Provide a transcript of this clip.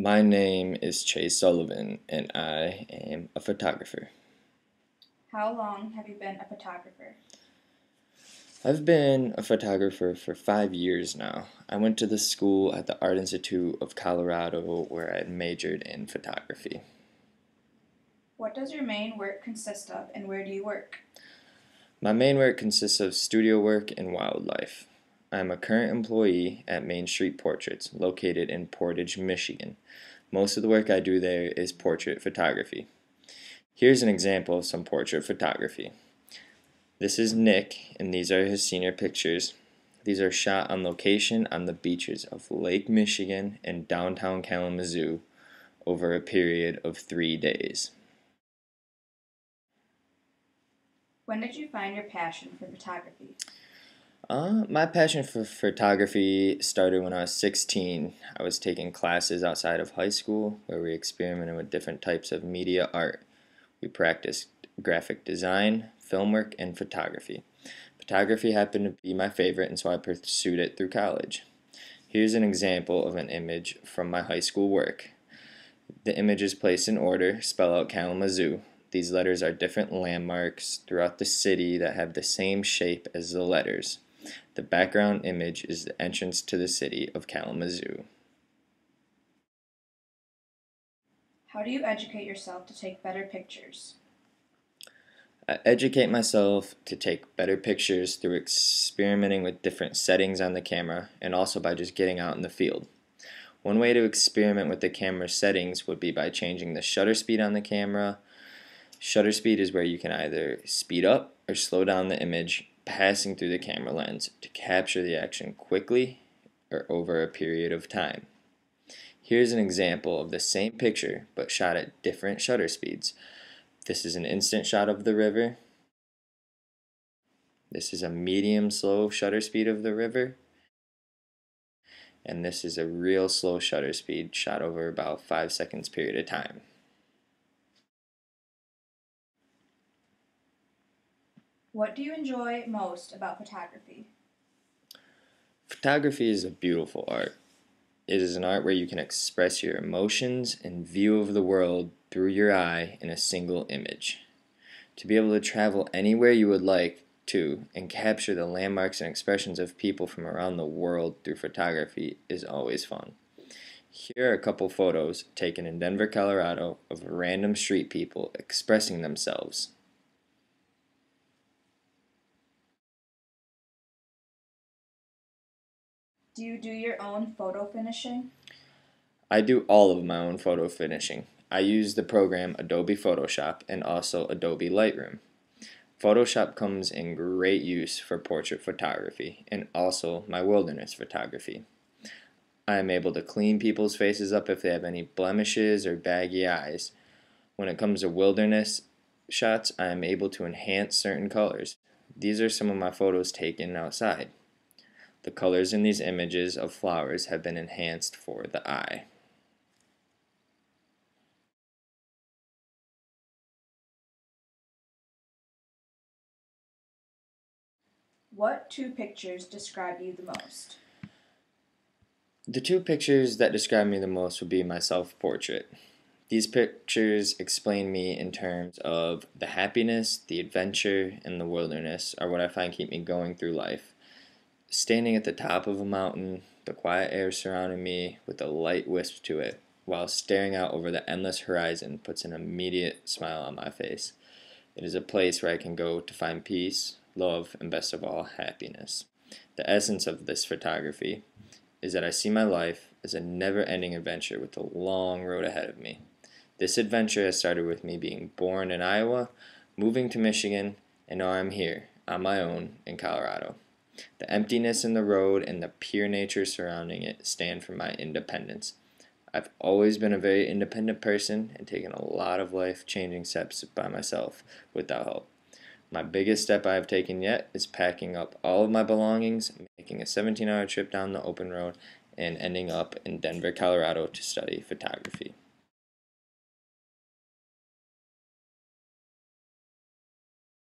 My name is Sullivan, and I am a photographer. How long have you been a photographer? I've been a photographer for 5 years now. I went to the school at the Art Institute of Colorado where I majored in photography. What does your main work consist of and where do you work? My main work consists of studio work and wildlife. I am a current employee at Main Street Portraits, located in Portage, Michigan. Most of the work I do there is portrait photography. Here's an example of some portrait photography. This is Nick, and these are his senior pictures. These are shot on location on the beaches of Lake Michigan and downtown Kalamazoo over a period of 3 days. When did you find your passion for photography? My passion for photography started when I was 16. I was taking classes outside of high school where we experimented with different types of media art. We practiced graphic design, film work, and photography. Photography happened to be my favorite, and so I pursued it through college. Here's an example of an image from my high school work. The image is placed in order, spell out Kalamazoo. These letters are different landmarks throughout the city that have the same shape as the letters. The background image is the entrance to the city of Kalamazoo. How do you educate yourself to take better pictures? I educate myself to take better pictures through experimenting with different settings on the camera and also by just getting out in the field. One way to experiment with the camera settings would be by changing the shutter speed on the camera. Shutter speed is where you can either speed up or slow down the image passing through the camera lens to capture the action quickly or over a period of time. Here's an example of the same picture but shot at different shutter speeds. This is an instant shot of the river. This is a medium slow shutter speed of the river. And this is a real slow shutter speed shot over about 5 seconds period of time. What do you enjoy most about photography? Photography is a beautiful art. It is an art where you can express your emotions and view of the world through your eye in a single image. To be able to travel anywhere you would like to and capture the landmarks and expressions of people from around the world through photography is always fun. Here are a couple photos taken in Denver, Colorado of random street people expressing themselves. Do you do your own photo finishing? I do all of my own photo finishing. I use the program Adobe Photoshop and also Adobe Lightroom. Photoshop comes in great use for portrait photography and also my wilderness photography. I am able to clean people's faces up if they have any blemishes or baggy eyes. When it comes to wilderness shots, I am able to enhance certain colors. These are some of my photos taken outside. The colors in these images of flowers have been enhanced for the eye. What two pictures describe you the most? The two pictures that describe me the most would be my self-portrait. These pictures explain me in terms of the happiness, the adventure, and the wilderness are what I find keep me going through life. Standing at the top of a mountain, the quiet air surrounding me with a light wisp to it, while staring out over the endless horizon puts an immediate smile on my face. It is a place where I can go to find peace, love, and best of all, happiness. The essence of this photography is that I see my life as a never-ending adventure with a long road ahead of me. This adventure has started with me being born in Iowa, moving to Michigan, and now I'm here, on my own, in Colorado. The emptiness in the road and the pure nature surrounding it stand for my independence. I've always been a very independent person and taken a lot of life-changing steps by myself without help. My biggest step I have taken yet is packing up all of my belongings, making a 17-hour trip down the open road, and ending up in Denver, Colorado to study photography.